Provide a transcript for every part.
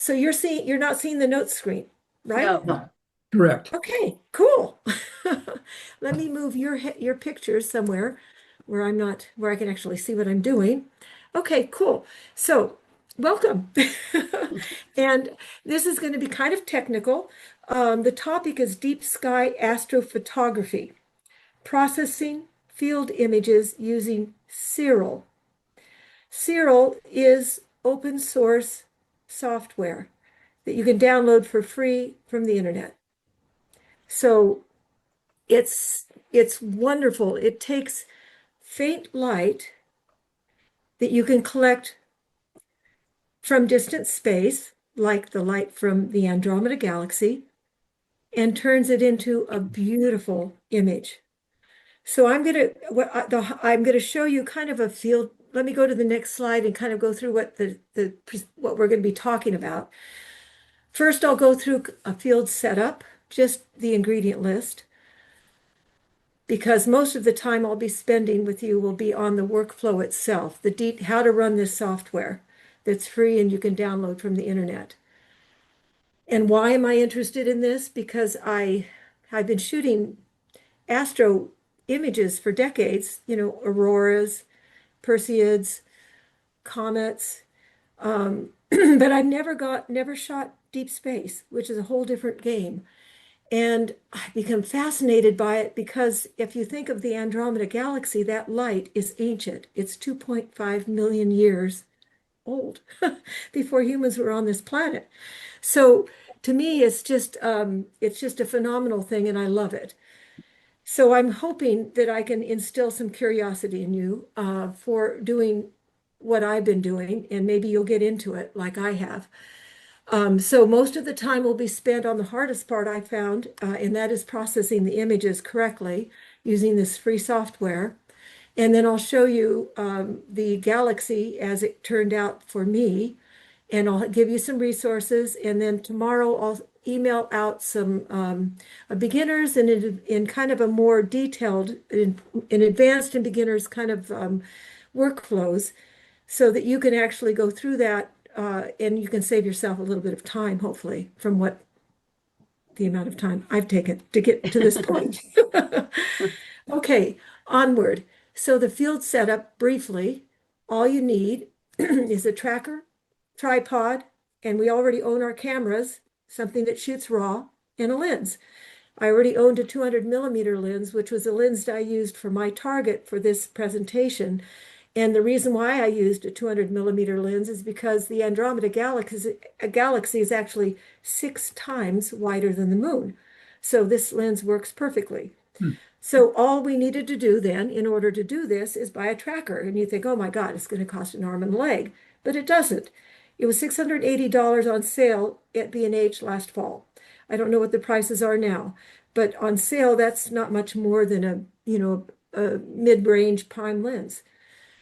So you're not seeing the notes screen, right? No. No, correct. Okay, cool. Let me move your pictures somewhere where I'm not where I can actually see what I'm doing. Okay, cool. So, welcome. And this is going to be kind of technical. The topic is deep sky astrophotography, processing field images using Cirrus. Cirrus is open source software that you can download for free from the internet. So it's wonderful. It takes faint light that you can collect from distant space, like the light from the Andromeda Galaxy, and turns it into a beautiful image. So I'm gonna show you kind of a field. Let me go to the next slide and kind of go through what we're going to be talking about. First, I'll go through a field setup, just the ingredient list, because most of the time I'll be spending with you will be on the workflow itself, how to run this software that's free and you can download from the internet. And why am I interested in this? Because I've been shooting astro images for decades, auroras, Perseids, comets, but I've never shot deep space, which is a whole different game. And I've become fascinated by it because if you think of the Andromeda Galaxy, that light is ancient. It's 2.5 million years old before humans were on this planet. So to me, it's just a phenomenal thing, and I love it. So I'm hoping that I can instill some curiosity in you for doing what I've been doing, and maybe you'll get into it like I have. So most of the time will be spent on the hardest part I found, and that is processing the images correctly using this free software. And then I'll show you the Galaxy as it turned out for me, and I'll give you some resources. And then tomorrow I'll email out some beginners and in kind of a more detailed, in advanced and beginners kind of workflows so that you can actually go through that and you can save yourself a little bit of time, hopefully, from what the amount of time I've taken to get to this point. Okay, onward. So the field setup, briefly, all you need is a tracker, tripod, and we already own our cameras, something that shoots raw, and a lens. I already owned a 200 millimeter lens, which was a lens that I used for my target for this presentation. And the reason why I used a 200 millimeter lens is because the Andromeda Galaxy is actually 6 times wider than the moon. So this lens works perfectly. Hmm. So all we needed to do then in order to do this is buy a tracker. And you think, oh my God, it's going to cost an arm and a leg. But it doesn't. It was $680 on sale at B&H last fall. I don't know what the prices are now, but on sale, that's not much more than a mid-range prime lens.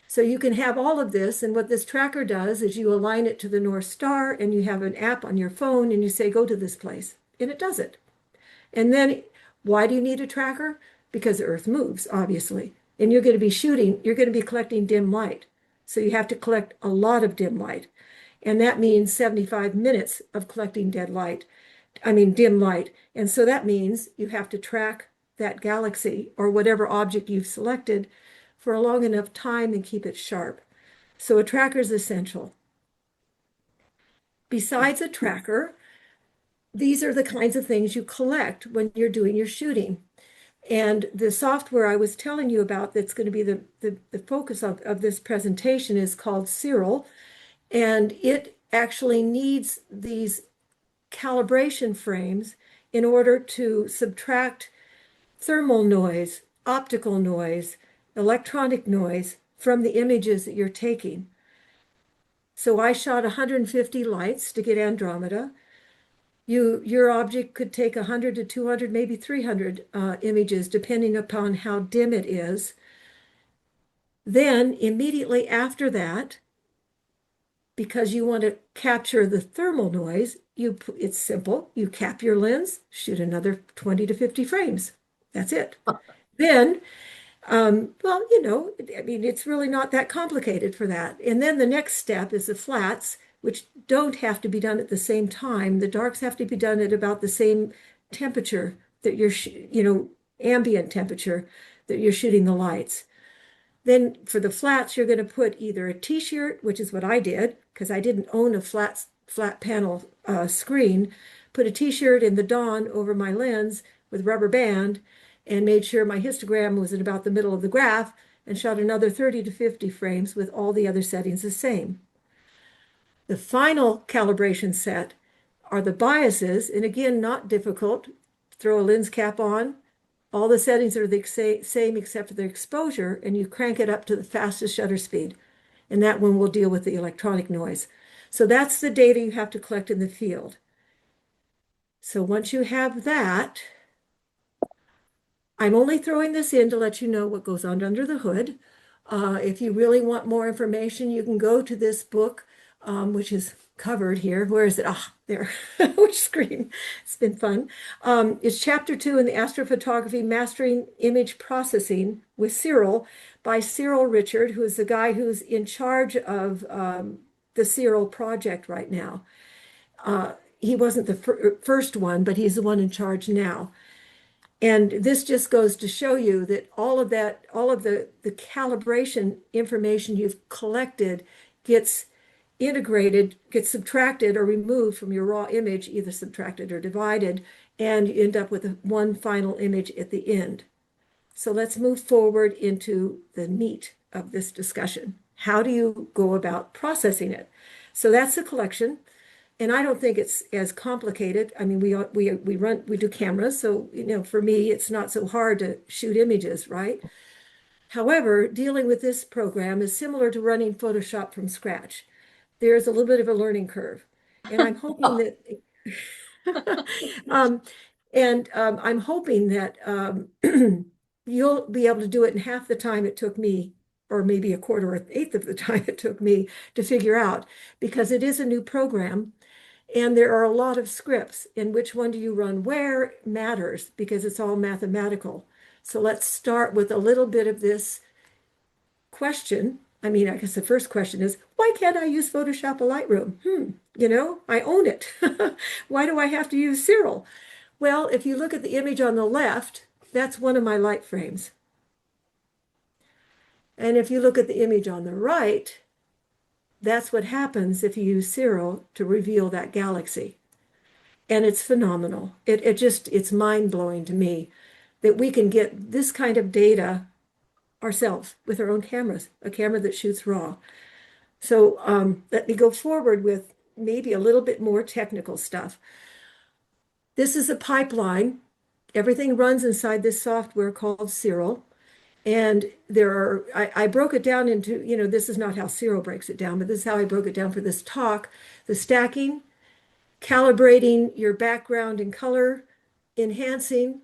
So you can have all of this, and what this tracker does is you align it to the North Star, and you have an app on your phone, and you say, go to this place, and it does it. And then why do you need a tracker? Because the Earth moves, obviously, and you're going to be collecting dim light. So you have to collect a lot of dim light. And that means 75 minutes of collecting dim light. And so that means you have to track that galaxy or whatever object you've selected for a long enough time and keep it sharp. So a tracker is essential. Besides a tracker, these are the kinds of things you collect when you're doing your shooting. And the software I was telling you about that's going to be the focus of this presentation is called Cirrus. And it actually needs these calibration frames in order to subtract thermal noise, optical noise, electronic noise from the images that you're taking. So I shot 150 lights to get Andromeda. Your object could take 100 to 200, maybe 300 images, depending upon how dim it is. Then immediately after that, because you want to capture the thermal noise, it's simple. You cap your lens, shoot another 20 to 50 frames. That's it. Then, well, it's really not that complicated for that. And then the next step is the flats. which don't have to be done at the same time. The darks have to be done at about the same temperature that ambient temperature that you're shooting the lights. Then for the flats, you're going to put either a t-shirt, which is what I did because I didn't own a flat panel screen, put a t-shirt in the dawn over my lens with rubber band and made sure my histogram was at about the middle of the graph and shot another 30 to 50 frames with all the other settings the same. The final calibration set are the biases, and again, not difficult. Throw a lens cap on, all the settings are the same except for the exposure, and you crank it up to the fastest shutter speed. And that one will deal with the electronic noise. So that's the data you have to collect in the field. So once you have that, I'm only throwing this in to let you know what goes on under the hood. If you really want more information, you can go to this book, which is covered here. Where is it? Ah, there. Which screen? It's been fun. It's chapter 2 in the Astrophotography Mastering Image Processing with Cyril by Cyril Richard, who is the guy who's in charge of the Cyril project right now. He wasn't the first one, but he's the one in charge now. And this just goes to show you that all of the calibration information you've collected gets integrated, gets subtracted or removed from your raw image, either subtracted or divided, and you end up with one final image at the end. So let's move forward into the meat of this discussion. How do you go about processing it? So that's the collection. And I don't think it's as complicated. I mean, we do cameras, so for me, it's not so hard to shoot images, right? However, dealing with this program is similar to running Photoshop from scratch. There's a little bit of a learning curve, and I'm hoping that, um, I'm hoping that you'll be able to do it in half the time it took me, or maybe a quarter or an eighth of the time it took me to figure out, because it is a new program. And there are a lot of scripts, and which one do you run where matters because it's all mathematical. So let's start with a little bit of this question. I mean, I guess the first question is, why can't I use Photoshop or Lightroom? I own it. Why do I have to use Cyril? Well, if you look at the image on the left, that's one of my light frames. And if you look at the image on the right, that's what happens if you use Cyril to reveal that galaxy. And it's phenomenal. It's mind-blowing to me that we can get this kind of data ourselves with our own cameras, a camera that shoots raw. So let me go forward with maybe a little bit more technical stuff. This is a pipeline. Everything runs inside this software called Cyril. And I broke it down into, this is not how Cyril breaks it down, but this is how I broke it down for this talk. The stacking, calibrating your background and color, enhancing,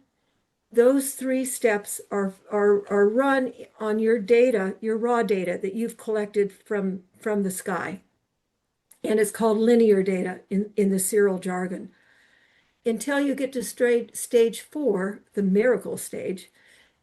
those 3 steps are run on your data, your raw data that you've collected from the sky. And it's called linear data in the Cyril jargon. Until you get to stage 4, the miracle stage,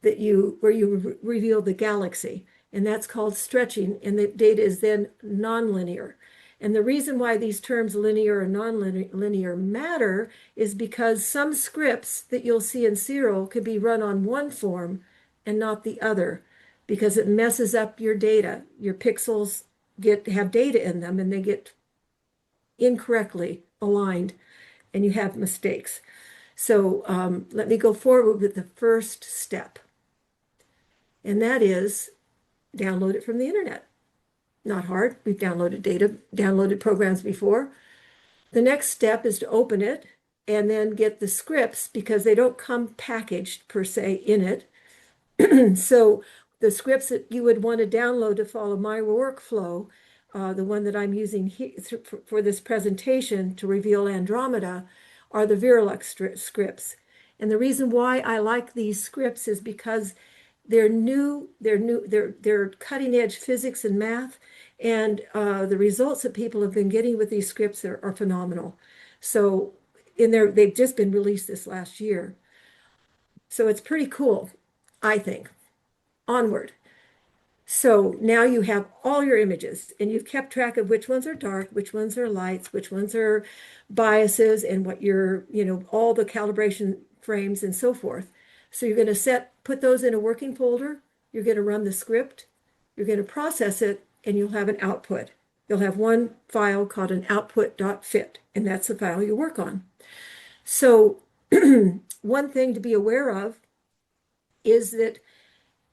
where you reveal the galaxy, and that's called stretching, and the data is then nonlinear. And the reason why these terms linear and nonlinear matter is because some scripts that you'll see in Cyril could be run on one form and not the other, because it messes up your data. Your pixels have data in them and they get incorrectly aligned and you have mistakes. So let me go forward with the first step. And that is download it from the internet. Not hard. We've downloaded programs before. The next step is to open it and then get the scripts because they don't come packaged per se in it. So the scripts that you would want to download to follow my workflow, the one that I'm using here for this presentation to reveal Andromeda, are the Verilux scripts. And the reason why I like these scripts is because they're cutting edge physics and math, and the results that people have been getting with these scripts are phenomenal. So they've just been released this last year. So it's pretty cool, I think. Onward. So now you have all your images and you've kept track of which ones are dark, which ones are lights, which ones are biases, and what your, all the calibration frames and so forth. So you're going to put those in a working folder. You're going to run the script. You're going to process it, and you'll have an output. You'll have one file called an output.fit, and that's the file you work on. So one thing to be aware of is that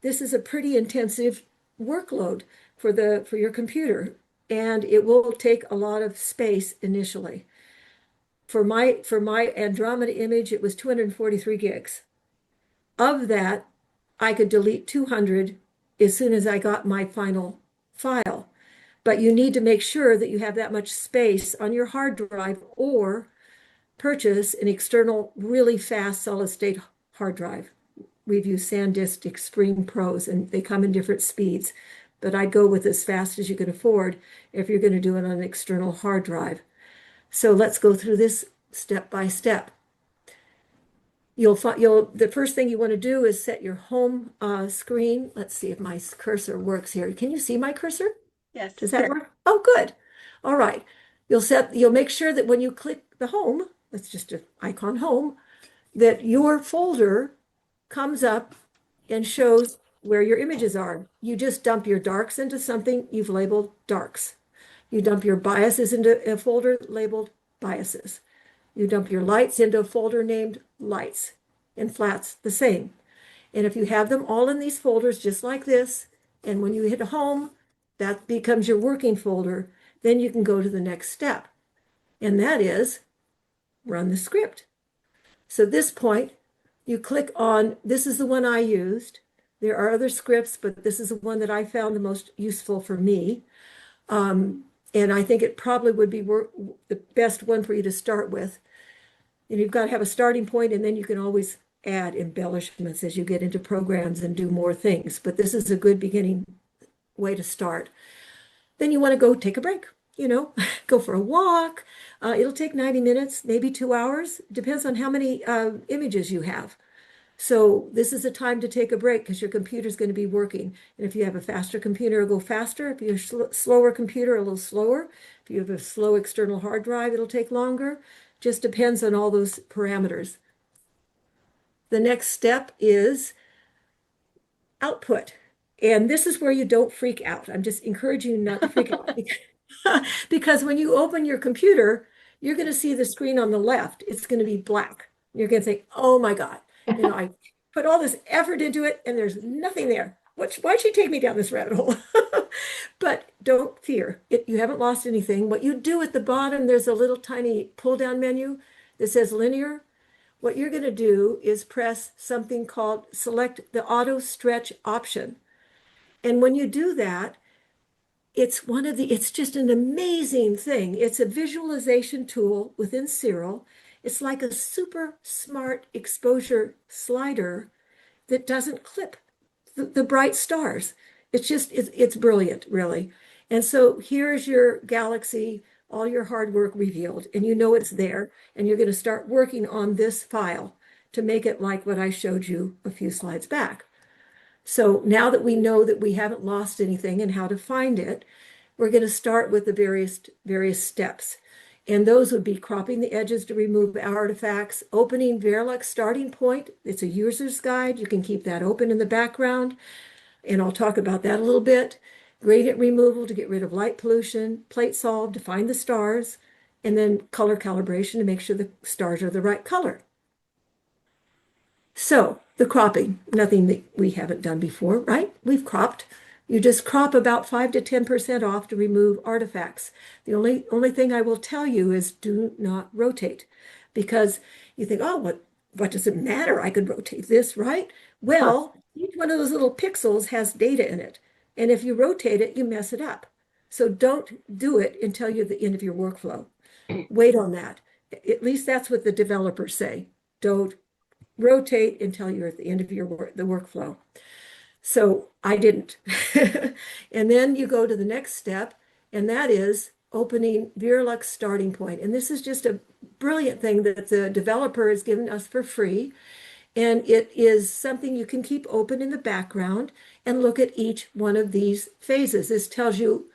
this is a pretty intensive workload for your computer, and it will take a lot of space initially. For my Andromeda image, it was 243 gigs. Of that, I could delete 200 as soon as I got my final file. But you need to make sure that you have that much space on your hard drive, or purchase an external, really fast solid state hard drive. We've used SanDisk Extreme Pros, and they come in different speeds, but I'd go with as fast as you can afford if you're going to do it on an external hard drive. So let's go through this step by step. The first thing you want to do is set your home screen. Let's see if my cursor works here. Can you see my cursor? Yes. Does that work? Oh, good. All right. You'll make sure that when you click the home, that's just an icon home, that your folder comes up and shows where your images are. You just dump your darks into something you've labeled darks. You dump your biases into a folder labeled biases. You dump your lights into a folder named lights, and flats the same. And if you have them all in these folders just like this, and when you hit home, that becomes your working folder, then you can go to the next step. And that is run the script. So at this point, you click on, this is the one I used. There are other scripts, but this is the one that I found the most useful for me. And I think it probably would be the best one for you to start with. And you've got to have a starting point, and then you can always add embellishments as you get into programs and do more things. But this is a good beginning way to start. Then you want to go take a break, go for a walk. It'll take 90 minutes, maybe 2 hours. Depends on how many images you have. So this is a time to take a break because your computer's going to be working. And if you have a faster computer, it'll go faster. If you have a slower computer, a little slower. If you have a slow external hard drive, it'll take longer. Just depends on all those parameters. The next step is output. And this is where you don't freak out. I'm just encouraging you not to freak out. Because when you open your computer, you're going to see the screen on the left. It's going to be black. You're going to think, oh my God, I put all this effort into it and there's nothing there. Why'd she take me down this rabbit hole? But don't fear. You haven't lost anything. What you do at the bottom, there's a little tiny pull-down menu that says linear. What you're going to do is press something called select the auto stretch option. And when you do that, it's just an amazing thing. It's a visualization tool within Cyril. It's like a super smart exposure slider that doesn't clip the bright stars. It's brilliant, really. And so here's your galaxy, all your hard work revealed, and you know it's there, and you're going to start working on this file to make it like what I showed you a few slides back. So now that we know that we haven't lost anything and how to find it, we're going to start with the various steps. And those would be cropping the edges to remove artifacts, opening Verilux starting point. It's a user's guide. You can keep that open in the background. And I'll talk about that a little bit. Gradient removal to get rid of light pollution, plate solve to find the stars, and then color calibration to make sure the stars are the right color. So the cropping, nothing that we haven't done before, right? We've cropped. You just crop about 5 to 10% off to remove artifacts. The only thing I will tell you is do not rotate, because you think, oh, what does it matter? I could rotate this, right? Well, each one of those little pixels has data in it. And if you rotate it, you mess it up. So don't do it until you're at the end of your workflow. Wait on that. At least that's what the developers say. Don't rotate until you're at the end of the workflow. So I didn't. And then you go to the next step, and that is opening Verilux starting point. And this is just a brilliant thing that the developer has given us for free. And it is something you can keep open in the background and look at each one of these phases. This tells you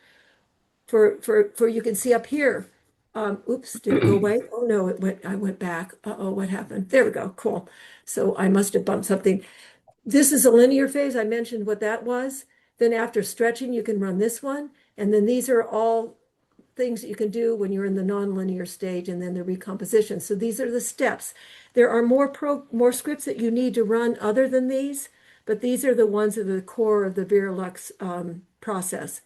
for you can see up here. Oops, did it go away? Oh no, I went back. Uh-oh, what happened? There we go. Cool. So I must have bumped something. This is a linear phase. I mentioned what that was. Then after stretching, you can run this one. And then these are all things that you can do when you're in the nonlinear stage and then the recomposition. So these are the steps. There are more scripts that you need to run other than these, but these are the ones that are the core of the Verilux process.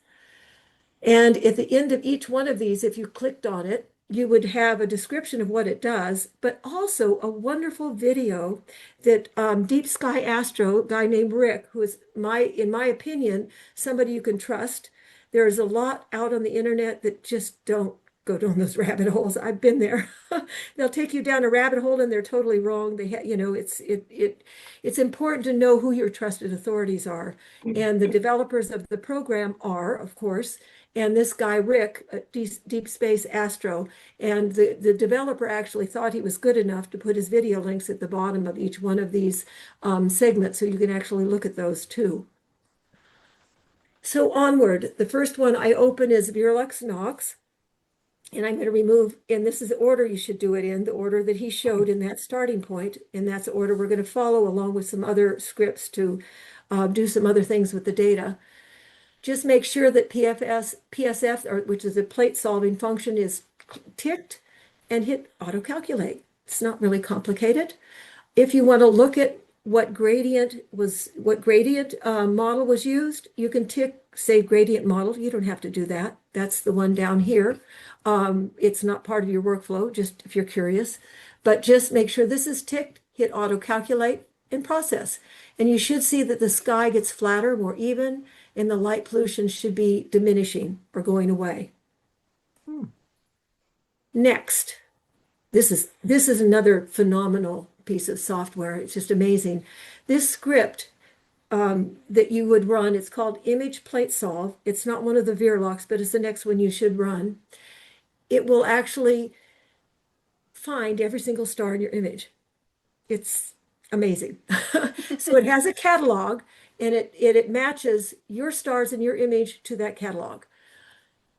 And at the end of each one of these, if you clicked on it, you would have a description of what it does, but also a wonderful video that Deep Sky Astro, a guy named Rick, who is in my opinion, somebody you can trust. There's a lot out on the internet that just don't go down those rabbit holes. I've been there. They'll take you down a rabbit hole and they're totally wrong. It's important to know who your trusted authorities are. And the developers of the program are, of course, and this guy, Rick, Deep Space Astro, and the developer actually thought he was good enough to put his video links at the bottom of each one of these segments so you can actually look at those too. So onward, the first one I open is Verilux Nox, and I'm going to remove, and this is the order you should do it in, the order that he showed in that starting point, and that's the order we're going to follow along with some other scripts to do some other things with the data. Just make sure that PSF, which is a plate solving function, is ticked and hit auto calculate. It's not really complicated. If you want to look at what gradient model was used, you can tick save gradient model. You don't have to do that. That's the one down here. It's not part of your workflow, just if you're curious. But just make sure this is ticked, hit auto calculate, and process. And you should see that the sky gets flatter, more even, and the light pollution should be diminishing or going away. Next, this is another phenomenal piece of software. It's just amazing. This script that you would run, it's called Image Plate Solve. It's not one of the Verilux, but it's the next one you should run. It will actually find every single star in your image. It's amazing. So it has a catalog, and it matches your stars in your image to that catalog.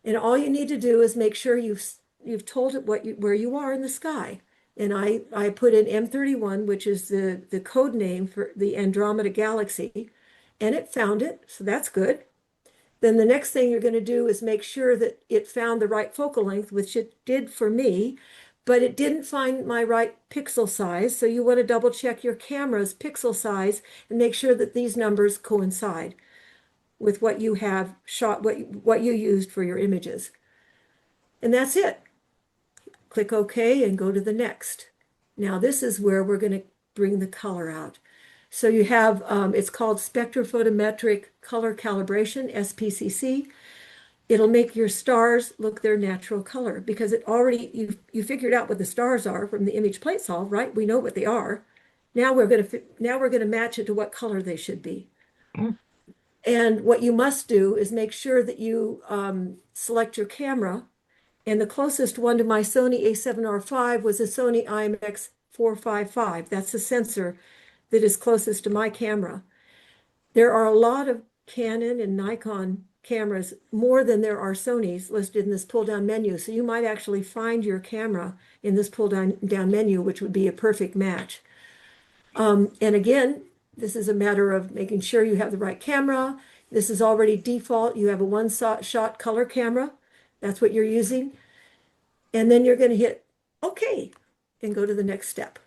And all you need to do is make sure you've told it where you are in the sky. And I put in M31, which is the code name for the Andromeda Galaxy, and it found it, so that's good. Then the next thing you're going to do is make sure that it found the right focal length, which it did for me, but it didn't find my right pixel size. So you want to double check your camera's pixel size and make sure that these numbers coincide with what you have shot, what you used for your images. And that's it. Click OK and go to the next. Now this is where we're going to bring the color out. So you have, it's called spectrophotometric color calibration, SPCC. It'll make your stars look their natural color because you figured out what the stars are from the image plate solve, right? We know what they are. Now we're going to match it to what color they should be. And what you must do is make sure that you select your camera. And the closest one to my Sony A7R5 was a Sony IMX455. That's the sensor that is closest to my camera. There are a lot of Canon and Nikon cameras, more than there are Sonys listed in this pull-down menu. So you might actually find your camera in this pull-down menu, which would be a perfect match. And again, this is a matter of making sure you have the right camera. This is already default. You have a one-shot color camera. That's what you're using. And then you're going to hit OK and go to the next step.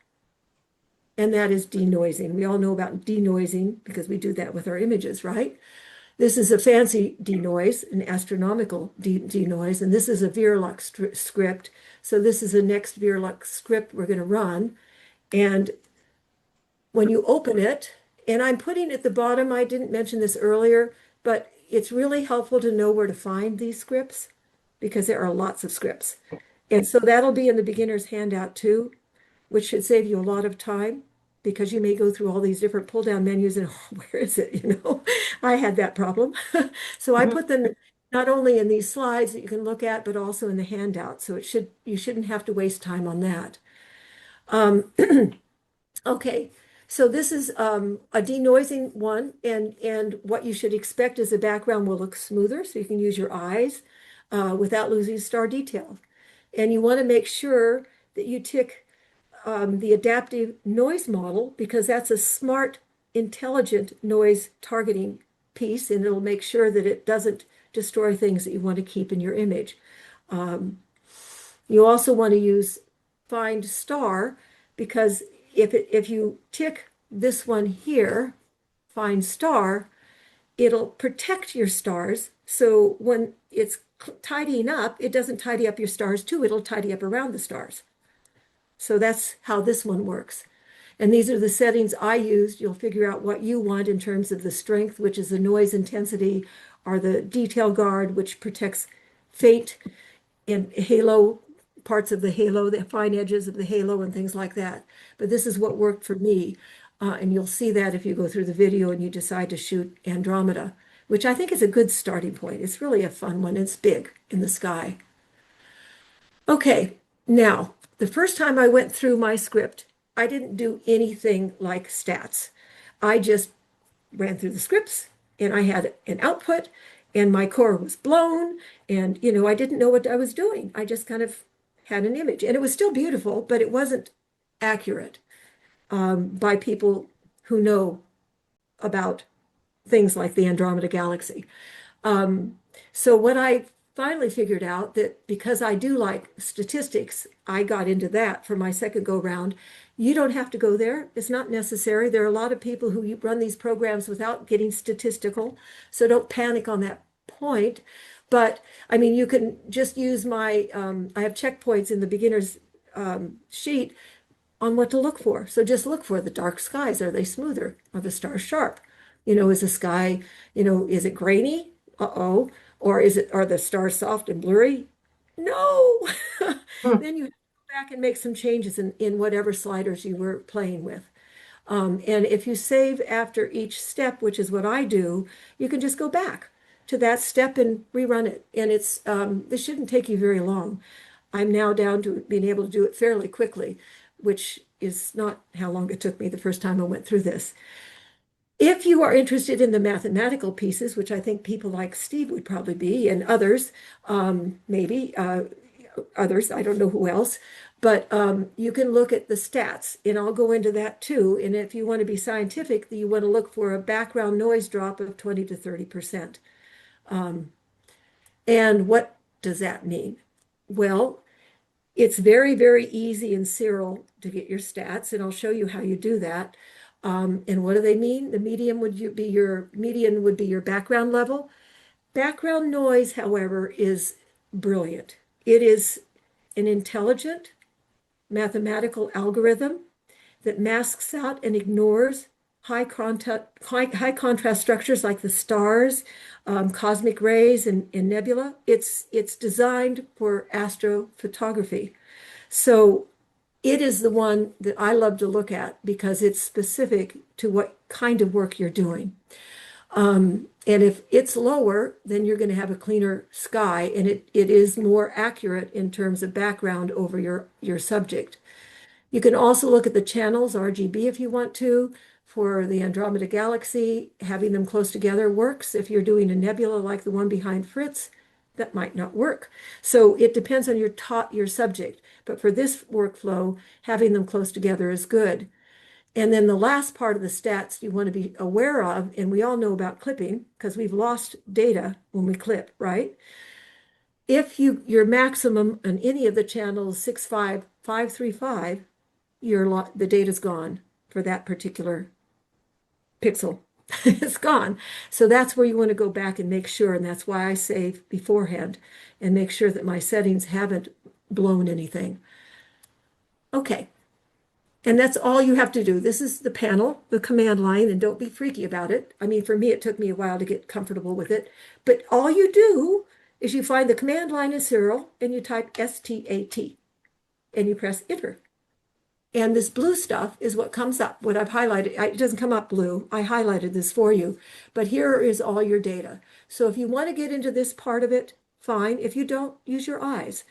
And that is denoising. We all know about denoising because we do that with our images, right? This is a fancy denoise, an astronomical denoise, and this is a Verilux script. So this is the next Verilux script we're going to run. And when you open it, and I'm putting at the bottom, I didn't mention this earlier, but it's really helpful to know where to find these scripts because there are lots of scripts. And so that'll be in the beginner's handout too, which should save you a lot of time because you may go through all these different pull down menus and where is it? I had that problem. So I put them not only in these slides that you can look at, but also in the handout. So you shouldn't have to waste time on that. Okay, So this is a denoising one, and what you should expect is the background will look smoother, so you can use your eyes without losing star detail. And you want to make sure that you tick the adaptive noise model because that's a smart, intelligent noise targeting piece, and it'll make sure that it doesn't destroy things that you want to keep in your image. You also want to use find star because if you tick this one here, find star, it'll protect your stars. So when it's tidying up, it doesn't tidy up your stars too, it'll tidy up around the stars. So that's how this one works. And these are the settings I used. You'll figure out what you want in terms of the strength, which is the noise intensity, or the detail guard, which protects faint and halo parts of the halo, the fine edges of the halo and things like that. But this is what worked for me. And you'll see that if you go through the video and you decide to shoot Andromeda, which I think is a good starting point. It's really a fun one. It's big in the sky. Okay, now, the first time I went through my script, I didn't do anything like stats. I just ran through the scripts and I had an output and my core was blown and, I didn't know what I was doing. I just kind of had an image and it was still beautiful, but it wasn't accurate by people who know about things like the Andromeda Galaxy. So what I finally figured out that because I do like statistics, I got into that for my second go round. You don't have to go there. It's not necessary. There are a lot of people who run these programs without getting statistical, so don't panic on that point. But I mean, you can just use my, I have checkpoints in the beginner's sheet on what to look for. So just look for the dark skies. Are they smoother? Are the stars sharp? Is the sky, is it grainy? Uh-oh. Or are the stars soft and blurry? No. Hmm. Then you have to go back and make some changes in whatever sliders you were playing with. And if you save after each step, which is what I do, you can just go back to that step and rerun it. And this shouldn't take you very long. I'm now down to being able to do it fairly quickly, which is not how long it took me the first time I went through this. If you are interested in the mathematical pieces, which I think people like Steve would probably be, and others, maybe others, I don't know who else, but you can look at the stats, and I'll go into that too. And if you want to be scientific, you want to look for a background noise drop of 20 to 30%. And what does that mean? Well, it's very, very easy in Cyril to get your stats, and I'll show you how you do that. And what do they mean? The median would be your median would be your background level. Background noise, however, is brilliant. It is an intelligent mathematical algorithm that masks out and ignores high contrast structures like the stars, cosmic rays, and nebula. It's designed for astrophotography. So it is the one that I love to look at because it's specific to what kind of work you're doing. And if it's lower, then you're going to have a cleaner sky, and it is more accurate in terms of background over your subject. You can also look at the channels, RGB, if you want to. For the Andromeda Galaxy, having them close together works. If you're doing a nebula like the one behind Fritz, that might not work. So it depends on your subject. But for this workflow, having them close together is good. And then the last part of the stats you want to be aware of, and we all know about clipping because we've lost data when we clip, right? If your maximum on any of the channels 65535, the data's gone for that particular pixel. It's gone. So that's where you want to go back and make sure, and that's why I save beforehand and make sure that my settings haven't blown anything. Okay. And that's all you have to do. This is the panel, the command line, and don't be freaky about it. I mean, for me, it took me a while to get comfortable with it. But all you do is you find the command line in Cyril and you type STAT and you press enter. And this blue stuff is what comes up, what I've highlighted. It doesn't come up blue. I highlighted this for you. But here is all your data. So if you want to get into this part of it, fine. If you don't, use your eyes.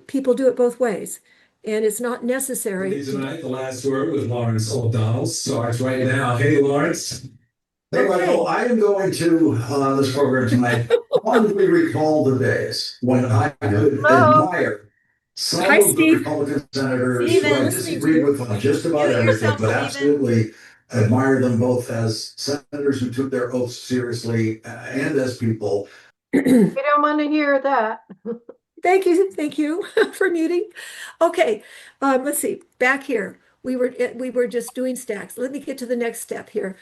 People do it both ways. and it's not necessary Today's to do. tonight, the last word with Lawrence O'Donnell starts right now. Hey, Lawrence. Hey, Michael, Okay. I am going to this program tonight fondly recall the days when I could Hello, admire some Hi, of the Steve. Republican senators who I'm I Stephen. listening to disagreed you. with on just about Mute everything, yourself, but Stephen. absolutely admire them both as senators who took their oaths seriously and as people. We don't want to hear that. Thank you for muting. Okay, let's see. Back here, we were just doing stacks. Let me get to the next step here.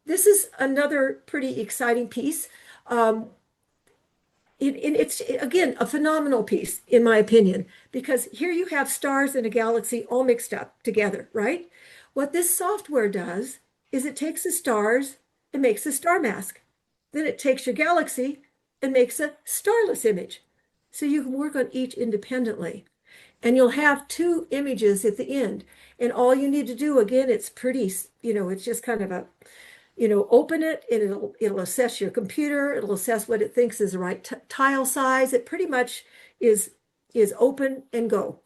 This is another pretty exciting piece. Um, it's again a phenomenal piece, in my opinion, because here you have stars and a galaxy all mixed up together, right? What this software does is it takes the stars and makes a star mask. Then it takes your galaxy and makes a starless image. So you can work on each independently. And you'll have two images at the end. And all you need to do, again, it's pretty, it's just kind of a open it and it'll assess your computer. It'll assess what it thinks is the right tile size. It pretty much is is open and go.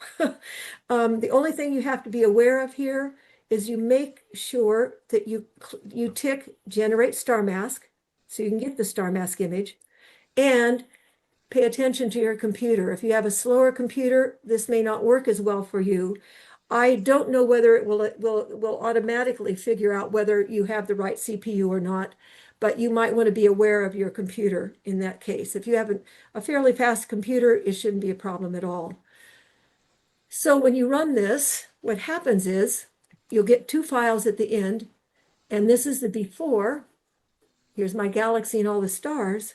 The only thing you have to be aware of here is you make sure that you tick generate star mask so you can get the star mask image, and pay attention to your computer. If you have a slower computer, this may not work as well for you. I don't know whether it will automatically figure out whether you have the right CPU or not, but you might want to be aware of your computer in that case. If you have a fairly fast computer, it shouldn't be a problem at all. So when you run this, what happens is you'll get two files at the end, and this is the before. Here's my galaxy and all the stars,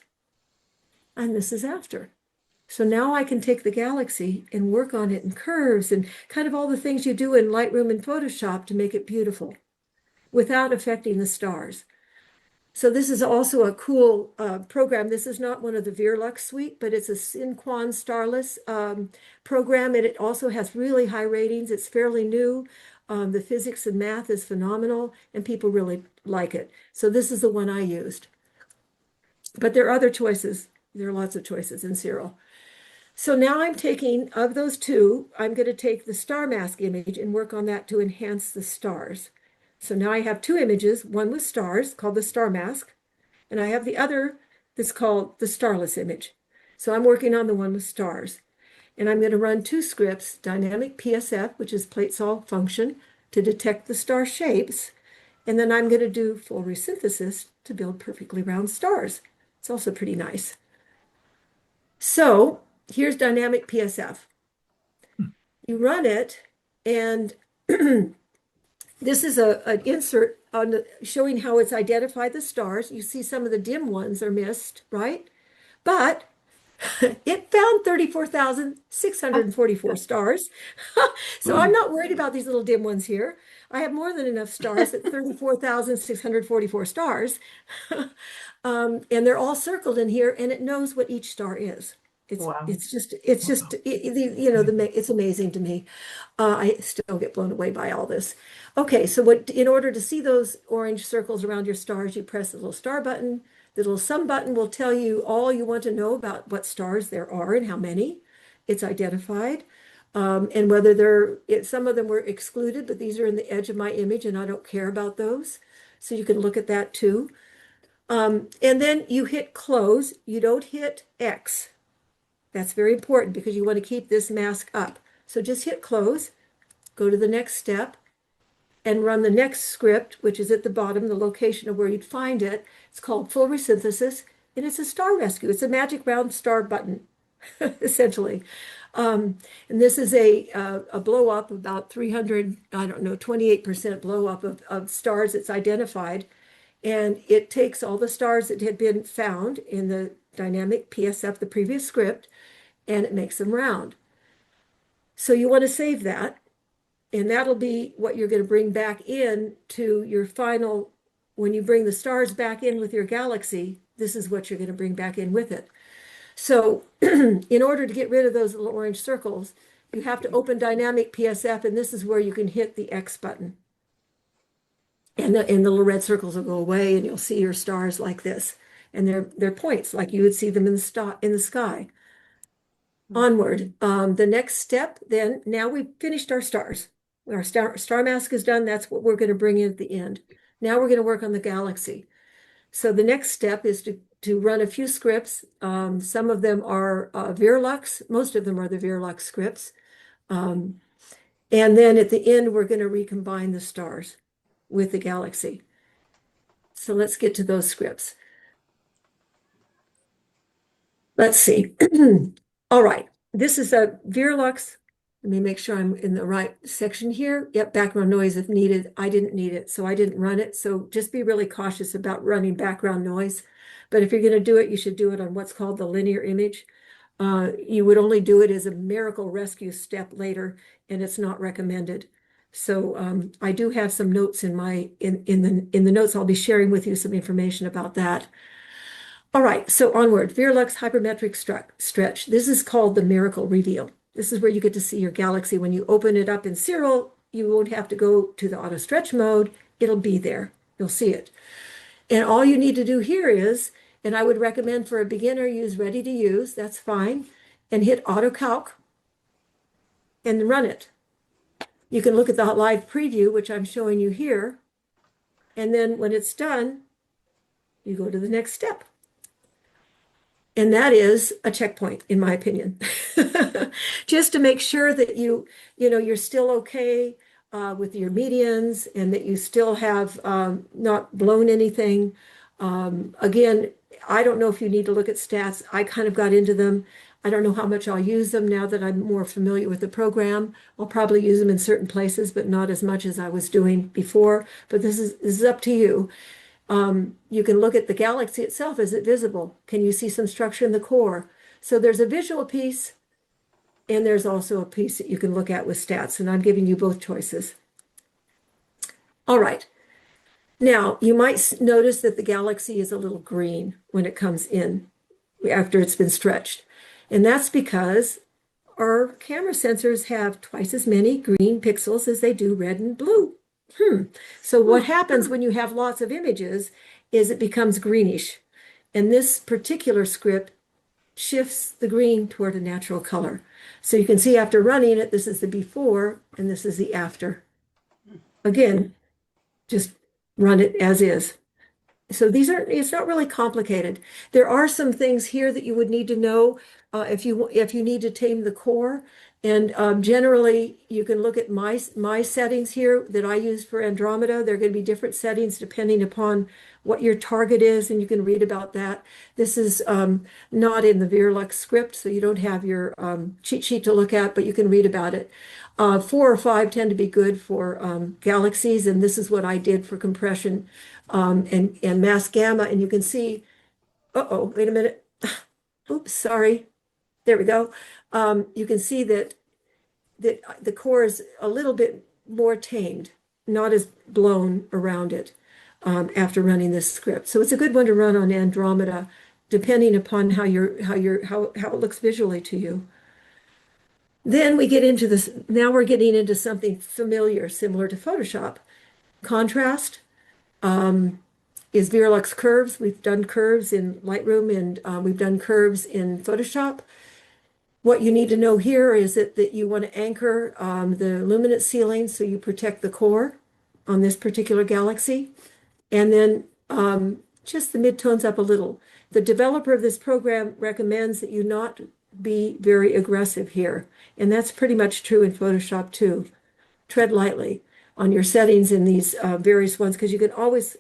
and this is after. So now I can take the galaxy and work on it in curves and kind of all the things you do in Lightroom and Photoshop to make it beautiful without affecting the stars. So this is also a cool program. This is not one of the Veerlux suite, but it's a Synquan Starless program, and it also has really high ratings. It's fairly new. The physics and math is phenomenal, and people really like it. So this is the one I used. But there are other choices. There are lots of choices in Cyril. So now I'm taking, of those two, I'm going to take the star mask image and work on that to enhance the stars. So now I have two images, one with stars called the star mask, and I have the other that's called the starless image. So I'm working on the one with stars. And I'm going to run two scripts, dynamic PSF, which is plate solve function, to detect the star shapes. And then I'm going to do full resynthesis to build perfectly round stars. It's also pretty nice. So here's dynamic PSF. You run it, and this is an insert on showing how it's identified the stars. You see some of the dim ones are missed, right? But it found 34,644 stars. So I'm not worried about these little dim ones here. I have more than enough stars at 34,644 stars. And they're all circled in here, and it knows what each star is. Wow. It's amazing to me. I still get blown away by all this. Okay, so in order to see those orange circles around your stars, you press the little star button. The little sum button will tell you all you want to know about what stars there are and how many it's identified. And whether some of them were excluded, but these are in the edge of my image and I don't care about those. So you can look at that too. And then you hit close. You don't hit X. That's very important because you want to keep this mask up. So just hit close, go to the next step, and run the next script, which is at the bottom, the location of where you'd find it. It's called full resynthesis, and it's a star rescue. It's a magic round star button, essentially. And this is a blow up, about 300, I don't know, 28% blow up of stars that's identified. And it takes all the stars that had been found in the dynamic PSF, the previous script, and it makes them round. So you want to save that, and that'll be what you're going to bring back in to your final, when you bring the stars back in with your galaxy, this is what you're going to bring back in with it. So in order to get rid of those little orange circles, you have to open dynamic PSF, and this is where you can hit the X button. And the little red circles will go away, and you'll see your stars like this. And they're points, like you would see them in the sky. onward. The next step then, now we've finished our stars. Our star mask is done. That's what we're going to bring in at the end. Now we're going to work on the galaxy. So the next step is to run a few scripts. Some of them are Verilux. Most of them are the Verilux scripts. Um, and then at the end, we're going to recombine the stars with the galaxy. So let's get to those scripts. Let's see. All right. This is a Verilux. Let me make sure I'm in the right section here. Yep, background noise if needed. I didn't need it, so I didn't run it. So just be really cautious about running background noise. But if you're going to do it, you should do it on what's called the linear image. You would only do it as a miracle rescue step later, and it's not recommended. So I do have some notes in the notes. I'll be sharing with you some information about that. All right, so onward, Verilux hypermetric stretch. This is called the miracle reveal. This is where you get to see your galaxy. When you open it up in Serial, you won't have to go to the auto stretch mode. It'll be there. You'll see it. And all you need to do here is, and I would recommend for a beginner, use ready to use. That's fine. And hit auto calc and run it. You can look at the live preview, which I'm showing you here. And then when it's done, you go to the next step. And that is a checkpoint, in my opinion, just to make sure that you're still okay with your medians and that you still have not blown anything. Again, I don't know if you need to look at stats. I kind of got into them. I don't know how much I'll use them now that I'm more familiar with the program. I'll probably use them in certain places, but not as much as I was doing before. But this is up to you. You can look at the galaxy itself. Is it visible? Can you see some structure in the core? So there's a visual piece, and there's also a piece that you can look at with stats, and I'm giving you both choices. All right. Now, you might notice that the galaxy is a little green when it comes in after it's been stretched. And that's because our camera sensors have twice as many green pixels as they do red and blue. So what happens when you have lots of images is it becomes greenish. And this particular script shifts the green toward a natural color. So you can see after running it, this is the before and this is the after. Again, just run it as is. So it's not really complicated. There are some things here that you would need to know if you need to tame the core. And generally, you can look at my settings here that I use for Andromeda. There are going to be different settings depending upon what your target is, and you can read about that. This is not in the Verilux script, so you don't have your cheat sheet to look at, but you can read about it. 4 or 5 tend to be good for galaxies, and this is what I did for compression and mass gamma. And you can see, wait a minute. Oops, sorry. There we go. You can see that the core is a little bit more tamed, not as blown around it after running this script. So it's a good one to run on Andromeda, depending upon how it looks visually to you. Then we get into this. Now we're getting into something familiar, similar to Photoshop. Contrast is Verilux curves. We've done curves in Lightroom and we've done curves in Photoshop. What you need to know here is that you want to anchor the luminance ceiling so you protect the core on this particular galaxy. And then just the midtones up a little. The developer of this program recommends that you not be very aggressive here. And that's pretty much true in Photoshop too. Tread lightly on your settings in these various ones, because you can always,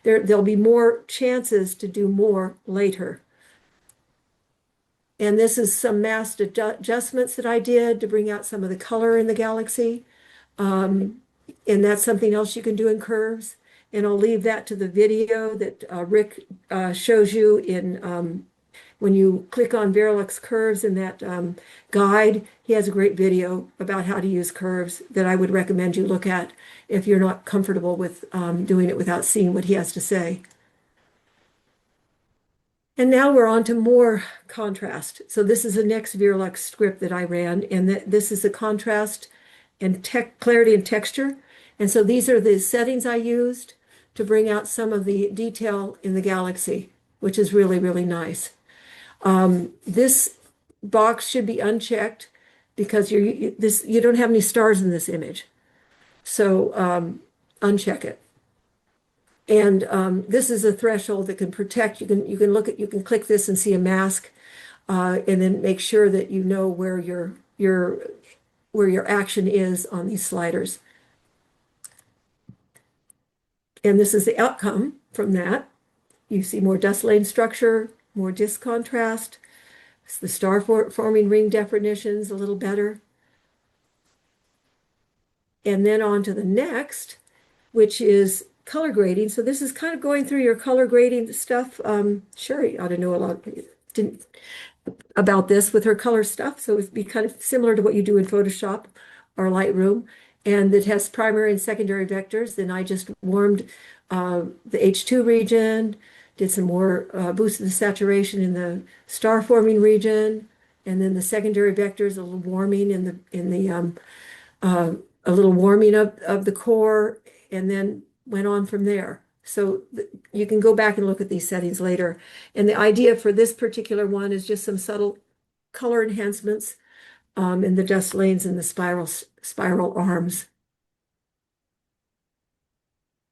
there'll be more chances to do more later. And this is some masked adjustments that I did to bring out some of the color in the galaxy. And that's something else you can do in curves. And I'll leave that to the video that Rick shows you in when you click on Verilux curves in that guide. He has a great video about how to use curves that I would recommend you look at if you're not comfortable with doing it without seeing what he has to say. And now we're on to more contrast. So this is the next Verilux script that I ran, and this is the contrast and clarity and texture. And so these are the settings I used to bring out some of the detail in the galaxy, which is really, really nice. This box should be unchecked because you don't have any stars in this image. So uncheck it. And this is a threshold that can protect. You can click this and see a mask, and then make sure that you know where your action is on these sliders. And this is the outcome from that. You see more dust lane structure, more disk contrast. The star forming ring definition's a little better. And then on to the next, which is color grading. So this is kind of going through your color grading stuff. Sherry ought to know a lot about this with her color stuff. So it'd be kind of similar to what you do in Photoshop or Lightroom. And it has primary and secondary vectors. Then I just warmed the H2 region, did some more boosted the saturation in the star forming region, and then the secondary vectors, a little warming a little warming of the core, and then went on from there. So you can go back and look at these settings later. And the idea for this particular one is just some subtle color enhancements in the dust lanes and the spiral arms.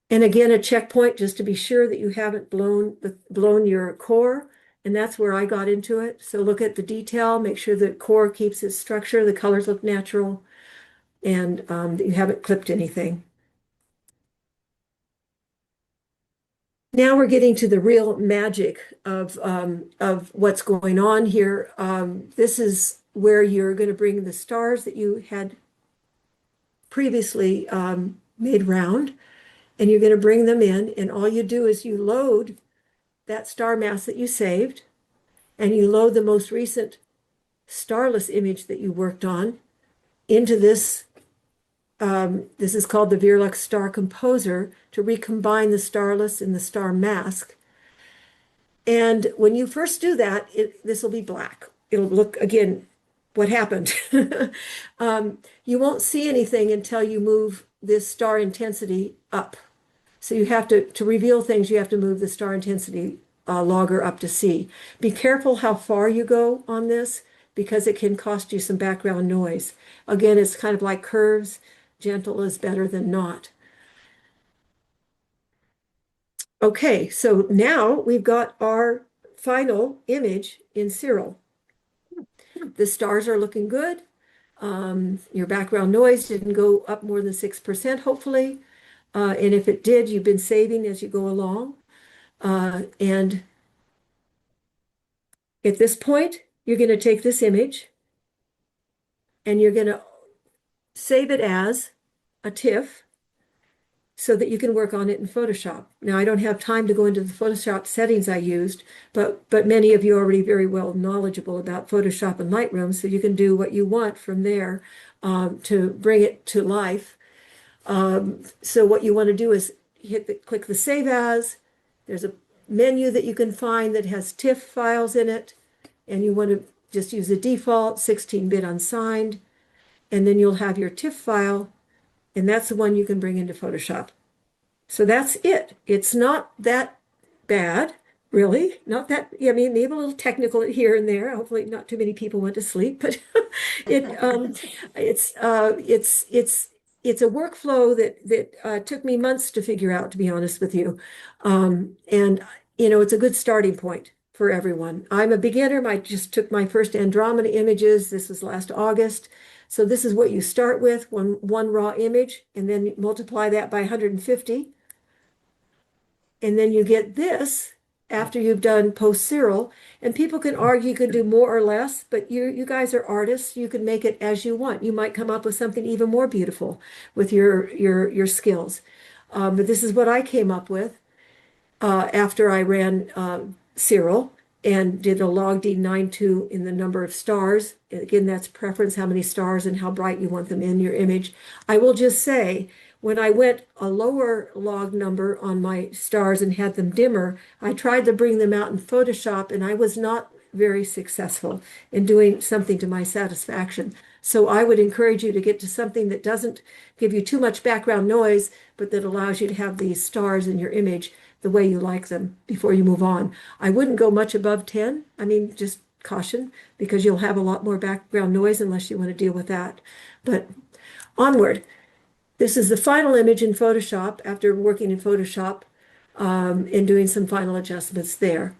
And again, a checkpoint just to be sure that you haven't blown your core. And that's where I got into it. So look at the detail, make sure the core keeps its structure, the colors look natural, and that you haven't clipped anything. Now we're getting to the real magic of what's going on here. This is where you're going to bring the stars that you had previously made round, and you're going to bring them in, and all you do is you load that star mass that you saved, and you load the most recent starless image that you worked on into this. This is called the Veerlux Star Composer to recombine the starless and the star mask. And when you first do that, this will be black. It'll look, again, what happened. You won't see anything until you move this star intensity up. So you have to reveal things, you have to move the star intensity logger up to C. Be careful how far you go on this because it can cost you some background noise. Again, it's kind of like curves. Gentle is better than not. Okay, so now we've got our final image in Cyril. The stars are looking good. Your background noise didn't go up more than 6%, hopefully. And if it did, you've been saving as you go along. And at this point, you're going to take this image and you're going to save it as a TIFF so that you can work on it in Photoshop. Now, I don't have time to go into the Photoshop settings I used, but many of you are already very well knowledgeable about Photoshop and Lightroom, so you can do what you want from there to bring it to life. So what you want to do is click the Save As. There's a menu that you can find that has TIFF files in it, and you want to just use the default 16-bit unsigned, and then you'll have your TIFF file, and that's the one you can bring into Photoshop. So that's it. It's not that bad, really. Not that, I mean, maybe a little technical here and there. Hopefully not too many people went to sleep, but it's a workflow that took me months to figure out, to be honest with you. And, you know, it's a good starting point for everyone. I'm a beginner. I just took my first Andromeda images. This was last August. So this is what you start with, one raw image, and then multiply that by 150. And then you get this after you've done post-Cyril. And people can argue you could do more or less, but you guys are artists. You can make it as you want. You might come up with something even more beautiful with your skills. But this is what I came up with after I ran Cyril and did a log D92 in the number of stars. Again, that's preference, how many stars and how bright you want them in your image. I will just say, when I went a lower log number on my stars and had them dimmer, I tried to bring them out in Photoshop, and I was not very successful in doing something to my satisfaction. So I would encourage you to get to something that doesn't give you too much background noise, but that allows you to have these stars in your image the way you like them before you move on. I wouldn't go much above 10. I mean, just caution, because you'll have a lot more background noise unless you want to deal with that. But onward. This is the final image in Photoshop after working in Photoshop and doing some final adjustments there.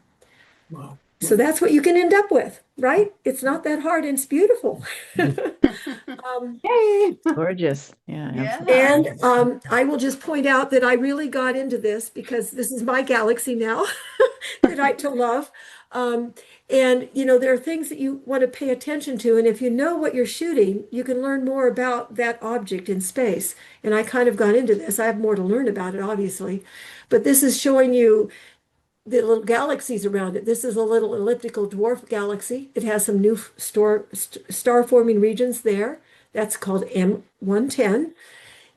Wow. So that's what you can end up with, right? It's not that hard and it's beautiful. Yay! Gorgeous. Yeah, Yeah. absolutely. And I will just point out that I really got into this because this is my galaxy now that I to love. And there are things that you want to pay attention to. And if you know what you're shooting, you can learn more about that object in space. And I kind of got into this. I have more to learn about it, obviously. But this is showing you the little galaxies around it. This is a little elliptical dwarf galaxy. It has some new star forming regions there. That's called M110.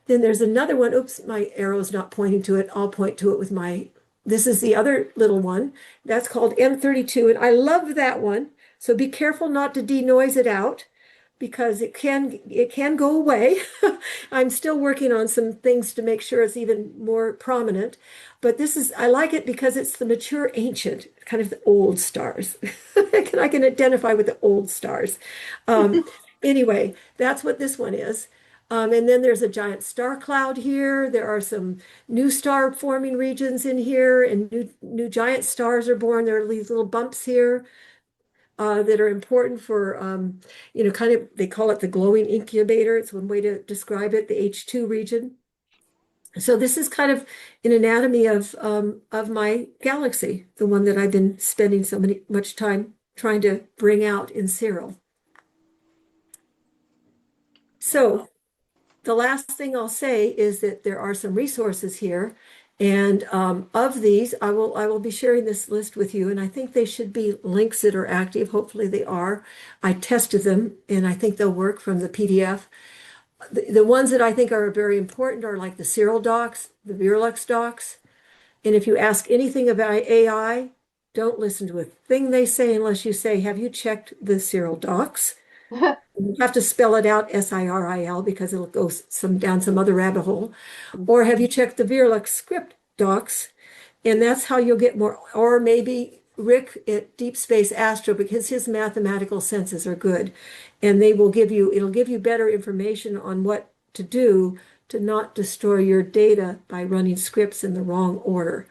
Then there's another one. Oops, my arrow's not pointing to it. I'll point to it with my, this is the other little one. That's called M32. And I love that one. So be careful not to denoise it out because it can go away. I'm still working on some things to make sure it's even more prominent. But I like it because it's the mature ancient, kind of the old stars. I can identify with the old stars. Anyway, that's what this one is. And then there's a giant star cloud here. There are some new star forming regions in here, and new giant stars are born. There are these little bumps here that are important for, kind of, they call it the glowing incubator. It's one way to describe it, the H2 region. So this is kind of an anatomy of my galaxy, the one that I've been spending much time trying to bring out in Cyril. So the last thing I'll say is that there are some resources here. And of these, I will be sharing this list with you. And I think they should be links that are active. Hopefully they are. I tested them and I think they'll work from the PDF. The ones that I think are very important are like the Cyril docs, the Virlux docs. And if you ask anything about AI, don't listen to a thing they say unless you say, have you checked the Cyril docs? You have to spell it out, SIRIL, because it'll go down some other rabbit hole. Or have you checked the Virlux script docs? And that's how you'll get more. Or maybe Rick at Deep Space Astro, because his mathematical senses are good. And it'll give you better information on what to do to not destroy your data by running scripts in the wrong order,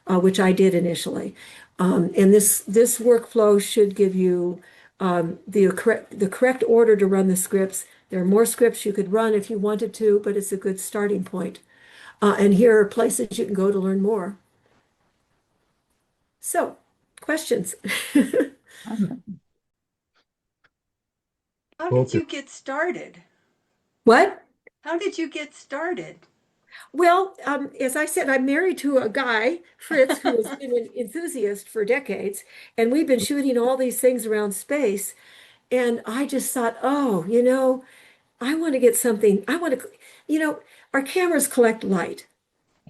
which I did initially. And this workflow should give you the correct order to run the scripts. There are more scripts you could run if you wanted to, but it's a good starting point. And here are places you can go to learn more. So, questions? How did you get started? What? How did you get started? Well, as I said, I'm married to a guy, Fritz, who has been an enthusiast for decades, and we've been shooting all these things around space. And I just thought, oh, I want to get something. Our cameras collect light.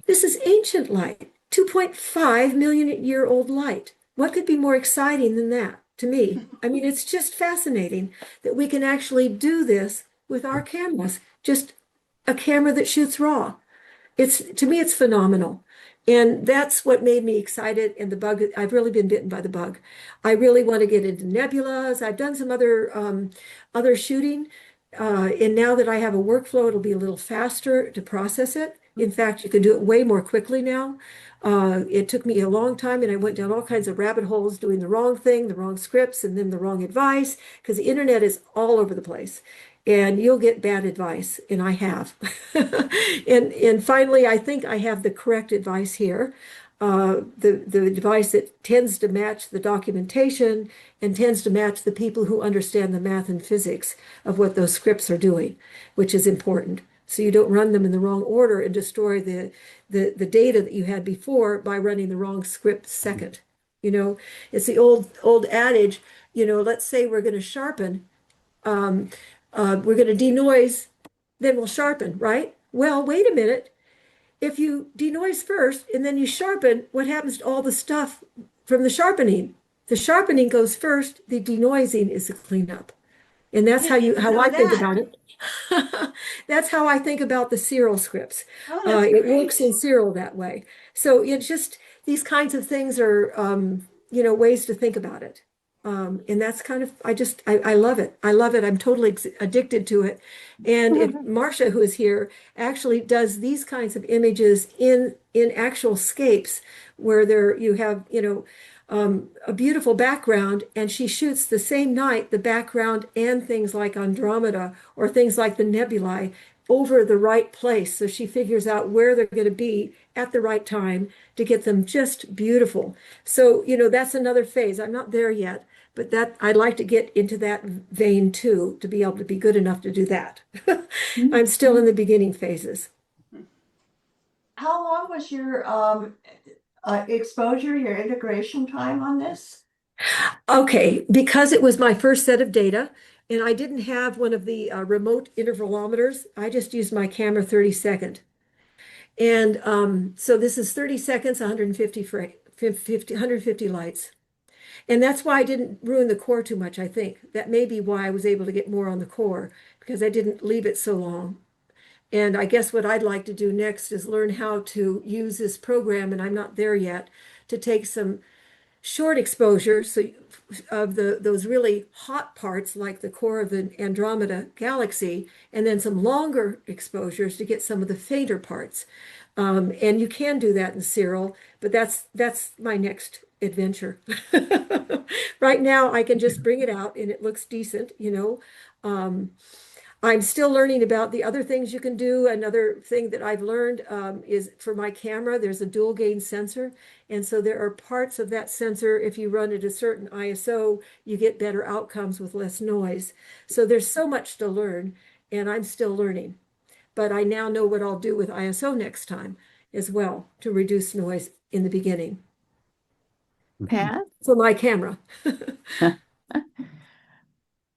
This is ancient light, 2.5 million year old light. What could be more exciting than that to me? I mean, it's just fascinating that we can actually do this with our cameras, just a camera that shoots raw. To me, it's phenomenal. And that's what made me excited. And the bug, I've really been bitten by the bug. I really want to get into nebulas. I've done some other shooting. And now that I have a workflow, it'll be a little faster to process it. In fact, you can do it way more quickly now. It took me a long time and I went down all kinds of rabbit holes doing the wrong thing, the wrong scripts, and then the wrong advice, because the internet is all over the place. And you'll get bad advice, and I have. and finally, I think I have the correct advice here. The advice that tends to match the documentation and tends to match the people who understand the math and physics of what those scripts are doing, which is important. So you don't run them in the wrong order and destroy the data that you had before by running the wrong script second. It's the old adage, let's say we're going to sharpen. We're going to denoise, then we'll sharpen, right? Well, wait a minute. If you denoise first and then you sharpen, what happens to all the stuff from the sharpening? The sharpening goes first, the denoising is the cleanup. And that's how I think about it. That's how I think about the Cyril scripts. It works in Cyril that way. So it's just, these kinds of things are, ways to think about it. And that's kind of, I love it. I love it. I'm totally addicted to it. And if Marcia, who is here, actually does these kinds of images in actual scapes where you have, a beautiful background, and she shoots the same night the background and things like Andromeda or things like the nebulae over the right place. So she figures out where they're going to be at the right time to get them just beautiful. So, that's another phase. I'm not there yet, but that I'd like to get into that vein too, to be able to be good enough to do that. I'm still in the beginning phases. How long was your exposure, your integration time on this? Okay, because it was my first set of data and I didn't have one of the remote intervalometers, I just used my camera 30-second. And so this is 30 seconds, 150 lights. And that's why I didn't ruin the core too much, I think. That may be why I was able to get more on the core, because I didn't leave it so long. And I guess what I'd like to do next is learn how to use this program, and I'm not there yet, to take some short exposure of those really hot parts like the core of the Andromeda Galaxy, and then some longer exposures to get some of the fainter parts. And you can do that in Serial, but that's my next adventure. Right now, I can just bring it out and it looks decent. I'm still learning about the other things you can do. Another thing that I've learned is for my camera, there's a dual gain sensor. And so there are parts of that sensor, if you run at a certain ISO, you get better outcomes with less noise. So there's so much to learn, and I'm still learning. But I now know what I'll do with ISO next time as well to reduce noise in the beginning Pat, for my camera.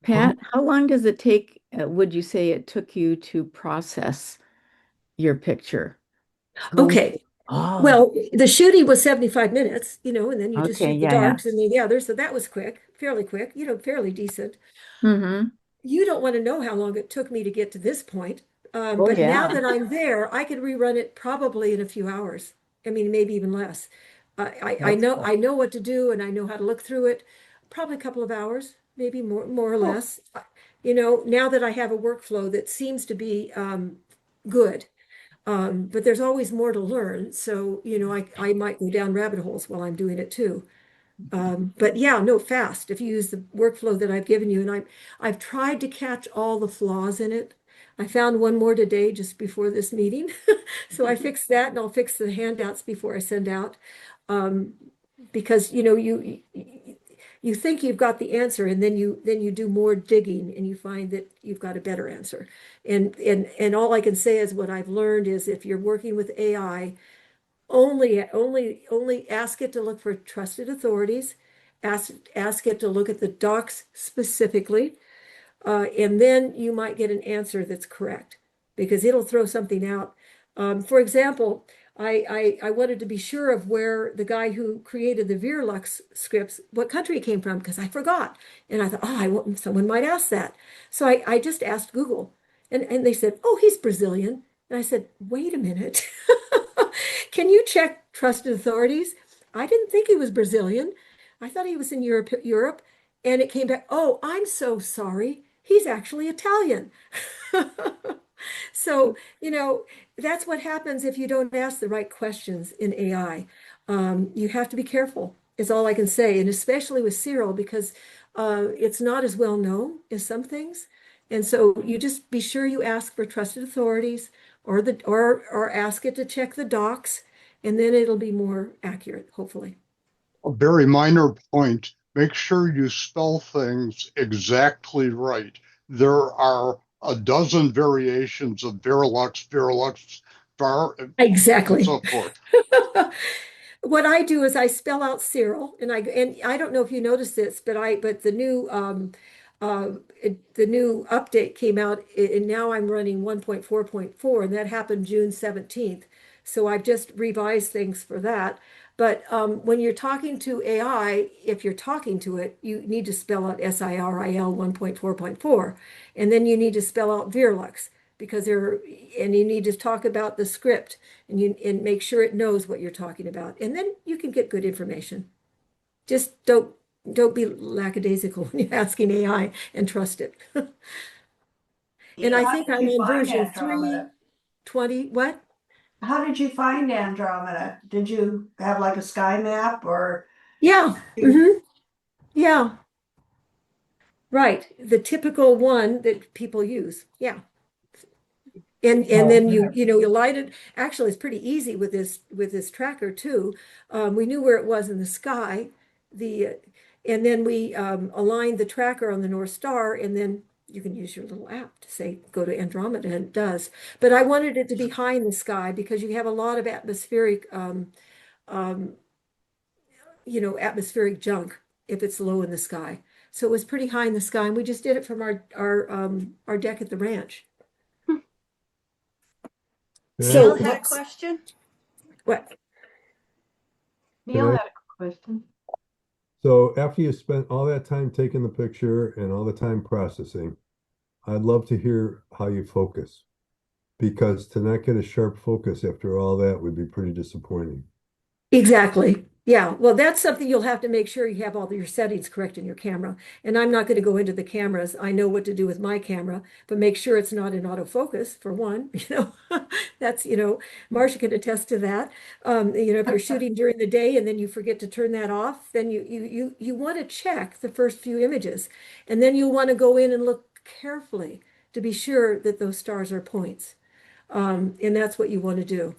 Pat, how long does it take, would you say it took you to process your picture? Okay. Oh, Well, the shooting was 75 minutes, and then you just okay, shoot the yeah, yeah. darks and the others. So that was quick, fairly quick, fairly decent. Mm-hmm. You don't want to know how long it took me to get to this point. Oh, But now yeah. that I'm there, I could rerun it probably in a few hours. I mean, maybe even less. I That's know cool. I know what to do and I know how to look through it. Probably a couple of hours, maybe more or Oh, less. Now that I have a workflow that seems to be good. But there's always more to learn. So, I might go down rabbit holes while I'm doing it too. But yeah, no, fast. If you use the workflow that I've given you, and I've tried to catch all the flaws in it. I found one more today just before this meeting. So I fixed that and I'll fix the handouts before I send out. Um, because you think you've got the answer and then you do more digging and you find that you've got a better answer. And all I can say is what I've learned is if you're working with AI, only ask it to look for trusted authorities, ask it to look at the docs specifically, and then you might get an answer that's correct because it'll throw something out. For example, I wanted to be sure of where the guy who created the Veerlux scripts, what country he came from, because I forgot. And I thought, someone might ask that. So I just asked Google, and they said, oh, he's Brazilian. And I said, wait a minute. Can you check trusted authorities? I didn't think he was Brazilian. I thought he was in Europe. And it came back, oh, I'm so sorry. He's actually Italian. So, that's what happens if you don't ask the right questions in AI. You have to be careful, is all I can say. And especially with Cyril, because it's not as well known as some things. And so you just be sure you ask for trusted authorities or ask it to check the docs, and then it'll be more accurate, hopefully. A very minor point, make sure you spell things exactly right. There are a dozen variations of Verilux, and Exactly. so forth. What I do is I spell out Cyril, and I don't know if you noticed this, but uh, the new update came out, and now I'm running 1.4.4, and that happened June 17th. So I've just revised things for that. But when you're talking to AI, if you're talking to it, you need to spell out SIRIL 1.4.4, and then you need to spell out Veerlux and you need to talk about the script and make sure it knows what you're talking about. And then you can get good information. Just don't don't be lackadaisical when you're asking AI and trust it. And I How think did I'm you on find version Andromeda? 3.20. What? How did you find Andromeda? Did you have like a sky map or? Yeah. Yeah. Right. The typical one that people use. Yeah. And then you light it. Actually, it's pretty easy with this tracker too. We knew where it was in the sky, the and then we aligned the tracker on the North Star, and then you can use your little app to say go to Andromeda, and it does. But I wanted it to be high in the sky because you have a lot of atmospheric um, atmospheric junk if it's low in the sky. So it was pretty high in the sky, and we just did it from our deck at the ranch. So Neil had a what's question. what? Neil I- had a question. So after you spent all that time taking the picture and all the time processing, I'd love to hear how you focus. Because to not get a sharp focus after all that would be pretty disappointing. Exactly. Yeah. Well, that's something you'll have to make sure you have all your settings correct in your camera. And I'm not going to go into the cameras. I know what to do with my camera, but make sure it's not in autofocus for one. That's, Marcia can attest to that. If you're shooting during the day and then you forget to turn that off, then you want to check the first few images. And then you'll want to go in and look carefully to be sure that those stars are points. And that's what you want to do.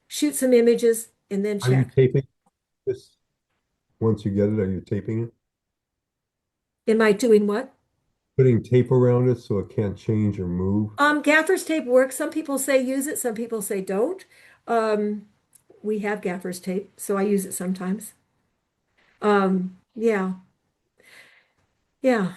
Shoot some images and then Are you check. taping this? Once you get it, are you taping it? Am I doing what? Putting tape around it so it can't change or move? Gaffer's tape works. Some people say use it, some people say don't. Um, we have gaffer's tape, so I use it sometimes. Yeah, yeah.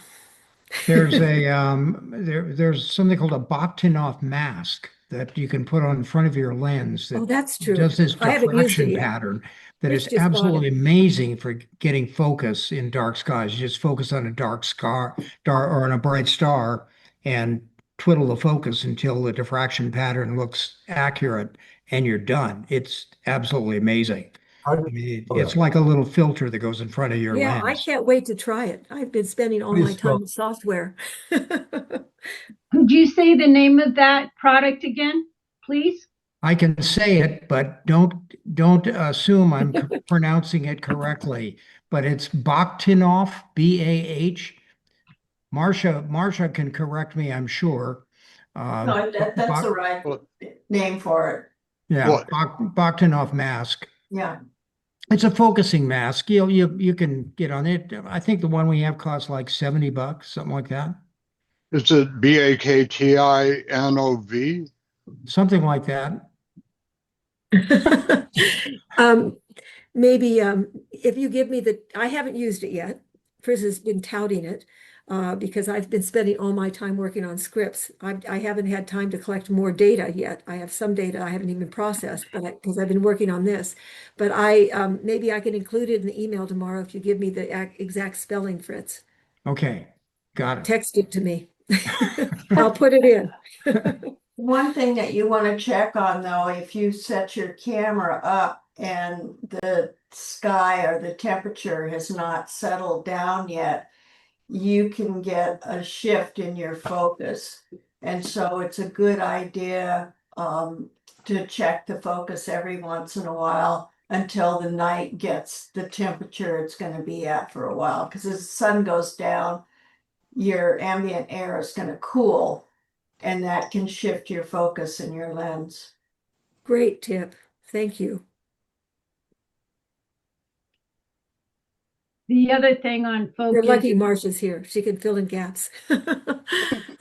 There's something called a Bakhtinov mask that you can put on front of your lens Oh, that that's true. does this I haven't used it diffraction yet. pattern that Chris is just bought absolutely it. amazing for getting focus in dark skies. You just focus on a dark star, or on a bright star, and twiddle the focus until the diffraction pattern looks accurate, and you're done. It's absolutely amazing. How do I you mean, spell it's that? like a little filter that goes in front of your Yeah, I lens. can't wait to try it. I've been spending How all do you my time spell? with software. Could you say the name of that product again, please? I can say it, but don't assume I'm pronouncing it correctly. But it's Bakhtinov, B-A-H. Marcia can correct me, I'm sure. No, that's the right What? name for it. Yeah, Bakhtinov mask. Yeah. It's a focusing mask. You can get on it. I think the one we have costs like $70, something like that. Is it Baktinov? Something like that. Um, maybe if you give me I haven't used it yet. Chris has been touting it because I've been spending all my time working on scripts. I haven't had time to collect more data yet. I have some data I haven't even processed, but because I've been working on this. But maybe I can include it in the email tomorrow if you give me the exact spelling, Fritz. Okay, got it. Text it to me. I'll put it in. One thing that you want to check on though, if you set your camera up and the sky or the temperature has not settled down yet, you can get a shift in your focus. And so it's a good idea to check the focus every once in a while until the night gets the temperature it's going to be at for a while. Because as the sun goes down, your ambient air is going to cool, and that can shift your focus in your lens. Great tip. Thank you. The other thing on You're lucky focus, Marcia's here. She can fill in gaps.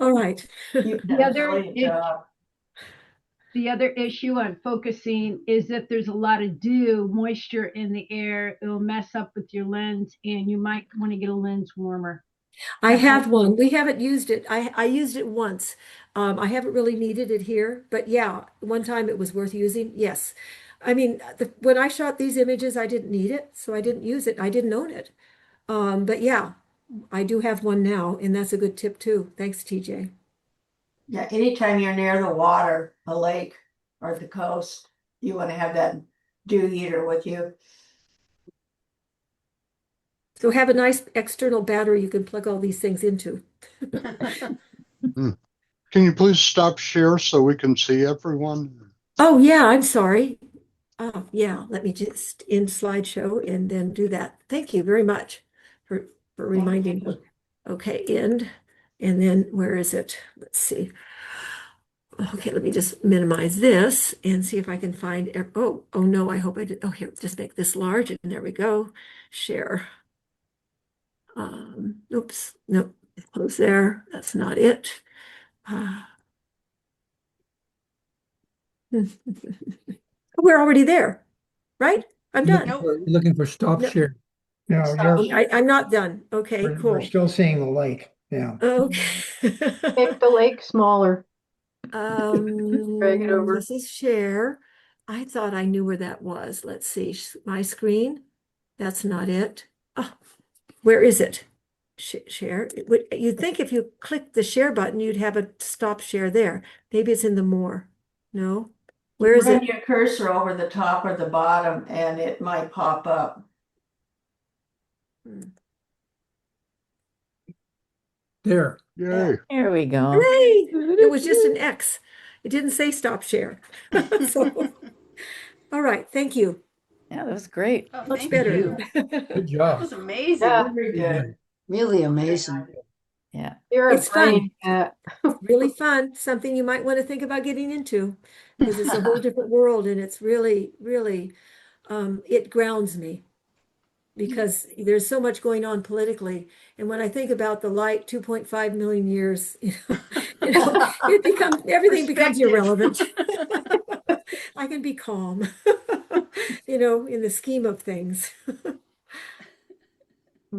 All right. You've done the a other brilliant is, job. the other issue on focusing is if there's a lot of dew, moisture in the air, it'll mess up with your lens and you might want to get a lens warmer. I have one. We haven't used it. I used it once. I haven't really needed it here, but yeah, one time it was worth using. Yes. I mean, when I shot these images, I didn't need it, so I didn't use it. I didn't own it. But yeah, I do have one now, and that's a good tip too. Thanks, TJ. Yeah, anytime you're near the water, a lake or the coast, you want to have that dew heater with you. So have a nice external battery you can plug all these things into. Can you please stop share so we can see everyone? Oh, yeah, I'm sorry. Oh, yeah, let me just end slideshow and then do that. Thank you very much for reminding me. Okay, end. And then where is it? Let's see. Okay, let me just minimize this and see if I can find, oh no, I hope I did. Oh, here, just make this large and there we go. Share. Oops, nope, close there. That's not it. We're already there, right? I'm You're done. looking for stop No. share. No, I'm not done. Okay, we're cool. still seeing the lake. Yeah. Okay. Make the lake smaller. Drag it over. This is share. I thought I knew where that was. Let's see, my screen. That's not it. Oh, where is it? Share. You'd think if you click the share button, you'd have a stop share there. Maybe it's in the more. No? Where is Run it? your cursor over the top or the bottom and it might pop up. There. Yay. There we go. Hooray! It was just an X. It didn't say stop share. So, all right, thank you. Yeah, that was great. Oh, Much thank better. you. Good That job. was amazing. Yeah, Very good. really amazing. Yeah. You're a It's fun. brain, Pat. Really fun, something you might want to think about getting into because it's a whole different world and it's really, really, it grounds me because there's so much going on politically. And when I think about the light 2.5 million years, it becomes, everything becomes irrelevant. I can be calm, in the scheme of things.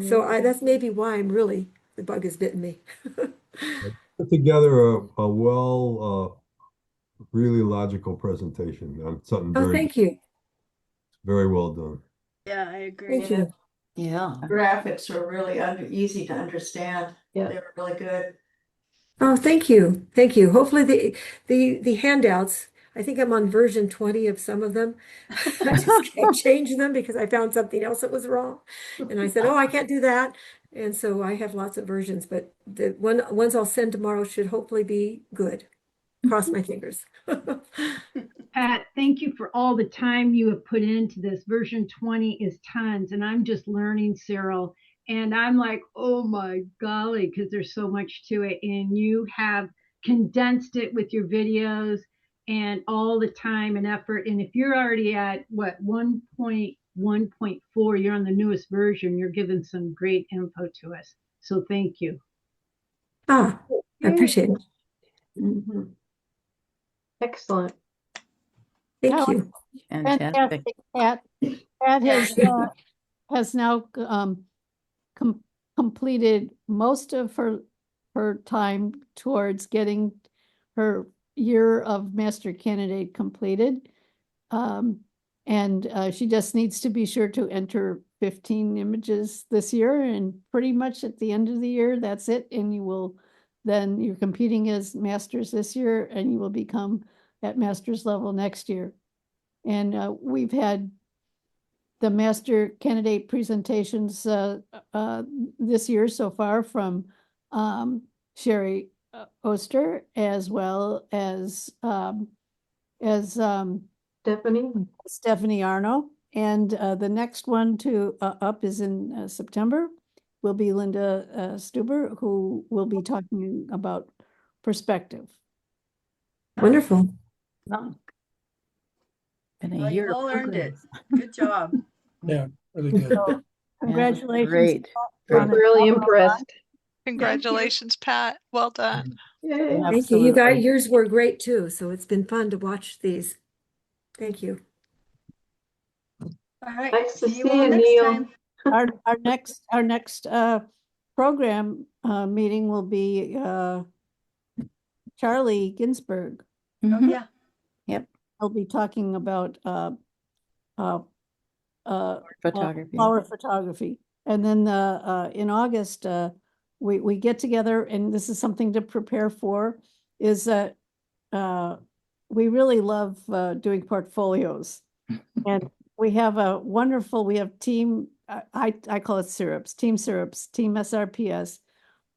So that's maybe why the bug has bitten me. Put together a really logical presentation on something Oh, thank you. very well done. Yeah, I agree. Thank you. Yeah. Graphics were really easy to understand. Yeah. They were really good. Oh, thank you. Thank you. Hopefully the handouts, I think I'm on version 20 of some of them. I just can't change them because I found something else that was wrong. And I said, oh, I can't do that. And so I have lots of versions, but the ones I'll send tomorrow should hopefully be good. Cross my fingers. Pat, thank you for all the time you have put into this. Version 20 is tons, and I'm just learning, Cyril. And I'm like, oh my golly, because there's so much to it. And you have condensed it with your videos and all the time and effort. And if you're already at what 1.1.4, you're on the newest version, you're giving some great info to us. So thank you. I appreciate it. Mhm. Excellent. Thank you. Fantastic. Fantastic, Pat. Pat has now completed most of her time towards getting her year of master candidate completed. And she just needs to be sure to enter 15 images this year, and pretty much at the end of the year, that's it. And you're competing as masters this year, and you will become at master's level next year. And we've had the master candidate presentations this year so far from Sherry Oster, as well as Stephanie Arno. And the next one up is in September. Will be Linda Stuber, who will be talking about perspective. Wonderful. Oh. Been a Well, year you all of earned it. progress. Good job. Yeah, really good. So, congratulations. Great. We're really impressed. Congratulations, Pat. Well done. Yay. Thank you. You guys, Absolutely. yours were great too. So it's been fun to watch these. Thank you. All right. Nice to See you see all you, next Neil. time. Our next program meeting will be Charlie Ginsberg. Oh, Mhm. yeah. Yep. He'll be talking about Photography. flower photography. And then in August, we get together, and this is something to prepare for, is that we really love doing portfolios. And we have team I call it syrups, Team SRPS,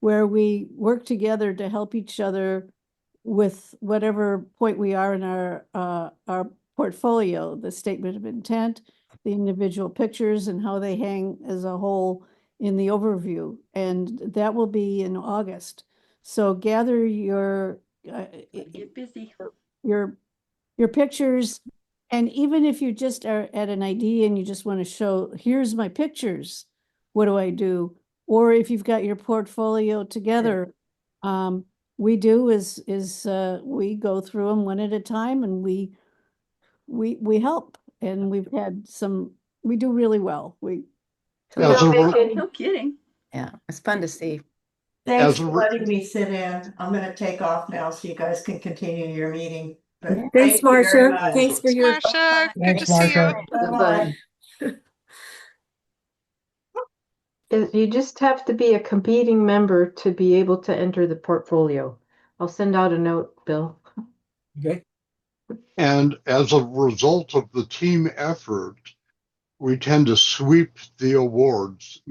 where we work together to help each other with whatever point we are in our portfolio, the statement of intent, the individual pictures and how they hang as a whole in the overview. And that will be in August. So gather your Get busy. your pictures, and even if you just are at an ID and you just want to show, here's my pictures, what do I do? Or if you've got your portfolio together, we do is we go through them one at a time, and we help, and we've had we do really well. As a re- No kidding. Yeah, it's fun to see. Thanks As a for re- letting me sit in. I'm gonna take off now so you guys can continue your meeting. But Thanks, thank you very Marcia. much. Thanks for Thanks, your Marcia. Good Thanks, to see you. Marcia. Bye-bye. You just have to be a competing member to be able to enter the portfolio. I'll send out a note, Bill. Okay. And as a result of the team effort, we tend to sweep the awards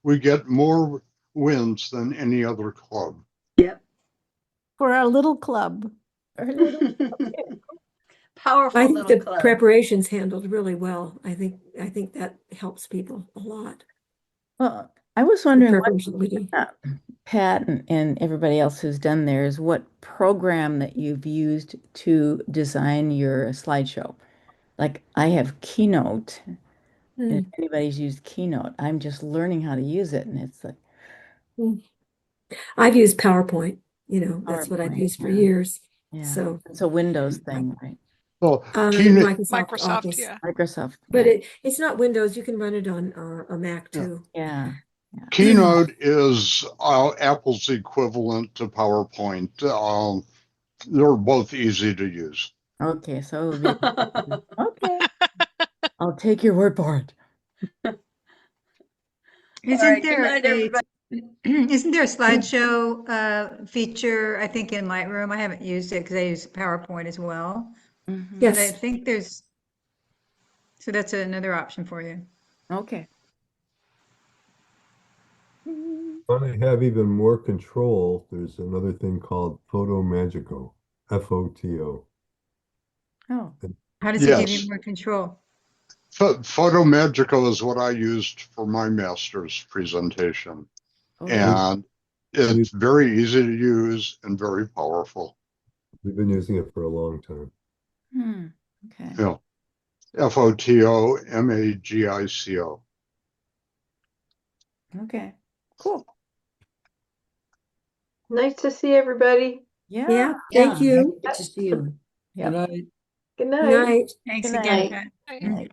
we get more wins than any other club. Yep. for our little club. Powerful I think little the club. preparation's handled really well. I think that helps people a lot. Well, I was The wondering preparation we do. Pat and everybody else who's done theirs, what program that you've used to design your slideshow. Like I have Keynote, and if anybody's used Keynote, I'm just learning how to use it, and it's like I've used PowerPoint. That's what I've PowerPoint, used for yeah. years. Yeah, So it's a Windows thing, right? Well, Keynote, Microsoft Office. yeah. Microsoft, But yeah. it's not Windows. You can run it on a Mac too. Yeah. Keynote is Apple's equivalent to PowerPoint. They're both easy to use. Okay, so it would be okay. I'll take your word for it. Isn't there isn't there a slideshow feature, I think, in Lightroom? I haven't used it because I use PowerPoint as well. Mhm. But I Yes. think so that's another option for you. Okay. Want to have even more control, there's another thing called Photo Magico, FOTO. Oh. How does it give Yes. you more control? Photo Magico is what I used for my master's presentation. Okay. And it's very easy to use and very powerful. We've been using it for a long time. Okay. Yeah. FOTO MAGICO. Okay. Cool. Nice to see everybody. Yeah. Thank you. Good to see you. Good night. Good Good night. night. Thanks Good again, night. Pat. Right.